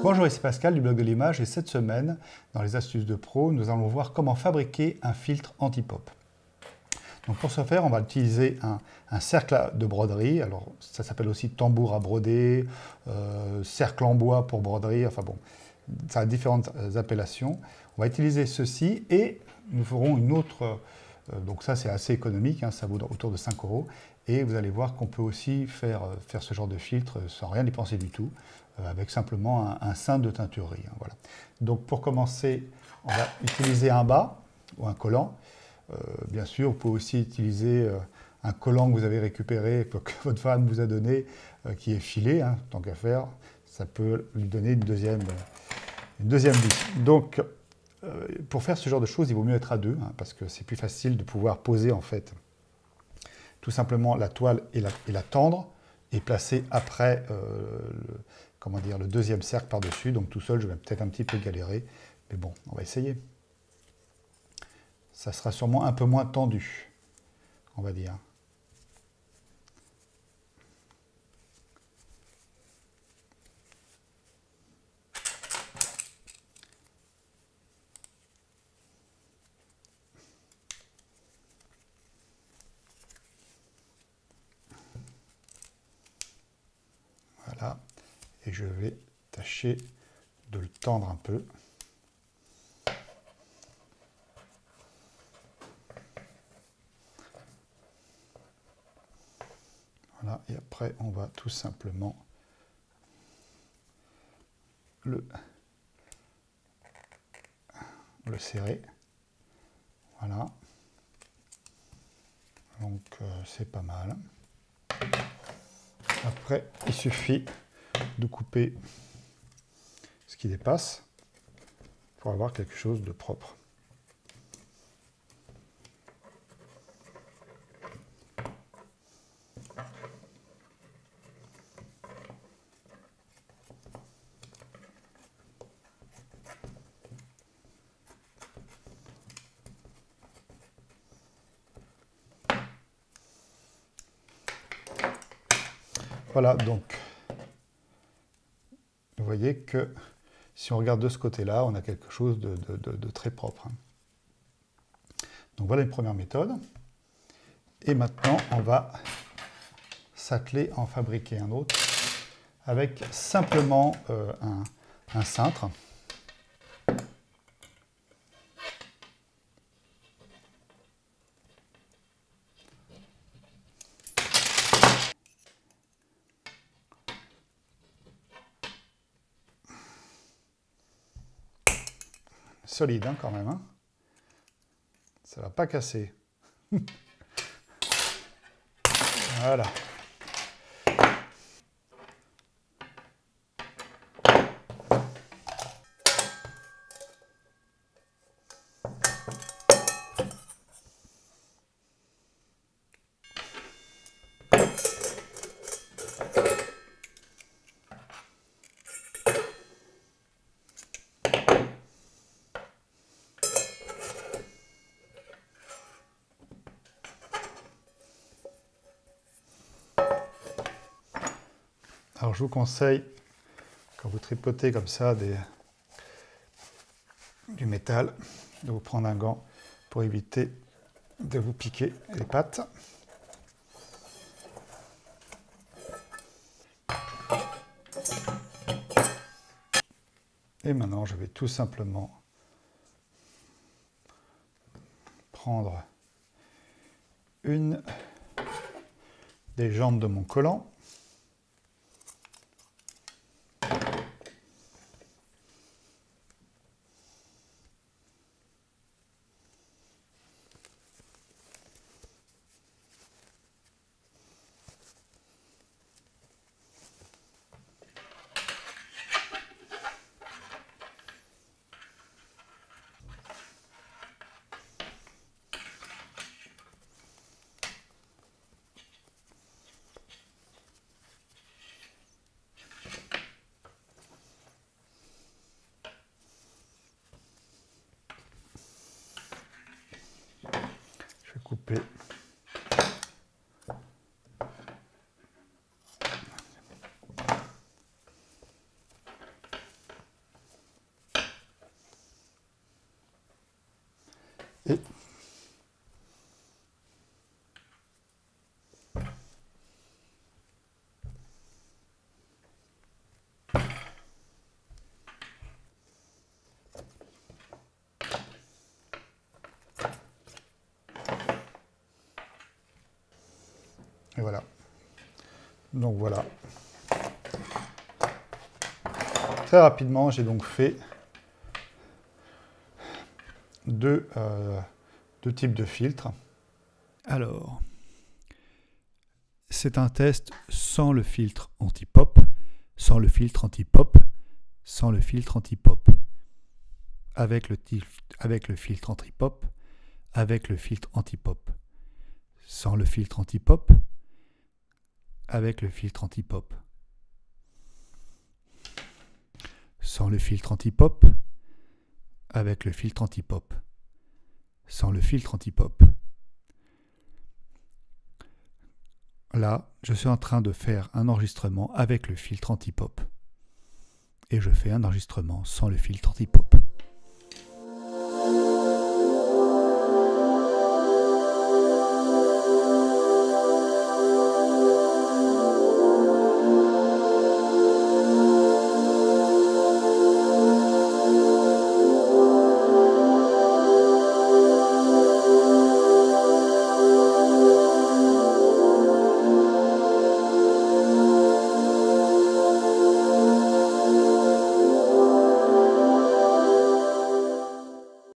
Bonjour, ici Pascal du blog de l'image et cette semaine, dans les astuces de pro, nous allons voir comment fabriquer un filtre anti-pop. Donc pour ce faire, on va utiliser un cercle de broderie. Alors ça s'appelle aussi tambour à broder, cercle en bois pour broderie, enfin bon, ça a différentes appellations. On va utiliser ceci et nous ferons une autre, donc ça c'est assez économique, hein, ça vaut autour de 5 €. Et vous allez voir qu'on peut aussi faire ce genre de filtre sans rien dépenser du tout, avec simplement un cintre de teinturerie. Hein, voilà. Donc pour commencer, on va utiliser un bas ou un collant. Bien sûr, vous pouvez aussi utiliser un collant que vous avez récupéré, que votre femme vous a donné, qui est filé, hein, tant qu'à faire. Ça peut lui donner une deuxième vie. Donc, pour faire ce genre de choses, il vaut mieux être à deux, hein, parce que c'est plus facile de pouvoir poser en fait tout simplement la toile et la tendre, et placer après le deuxième cercle par-dessus. Donc tout seul, je vais peut-être un petit peu galérer, mais bon, on va essayer. Ça sera sûrement un peu moins tendu, on va dire. Voilà, et je vais tâcher de le tendre un peu. Voilà, et après on va tout simplement le serrer. Voilà. Donc c'est pas mal. Après, il suffit de couper ce qui dépasse pour avoir quelque chose de propre. Voilà, donc, vous voyez que si on regarde de ce côté-là, on a quelque chose de très propre. Donc voilà une première méthode. Et maintenant, on va s'atteler à en fabriquer un autre avec simplement un cintre. Solide hein, quand même. Hein. Ça va pas casser. Voilà. Alors je vous conseille, quand vous tripotez comme ça du métal, de vous prendre un gant pour éviter de vous piquer les pattes. Et maintenant, je vais tout simplement prendre une des jambes de mon collant. Couper. Et voilà. Donc voilà. Très rapidement, j'ai donc fait deux types de filtres. Alors, c'est un test sans le filtre anti-pop, sans le filtre anti-pop, sans le filtre anti-pop, avec le filtre anti-pop, avec le filtre anti-pop, sans le filtre anti-pop, avec le filtre anti-pop, sans le filtre anti-pop, avec le filtre anti-pop, sans le filtre anti-pop. Là, je suis en train de faire un enregistrement avec le filtre anti-pop. Et je fais un enregistrement sans le filtre anti-pop.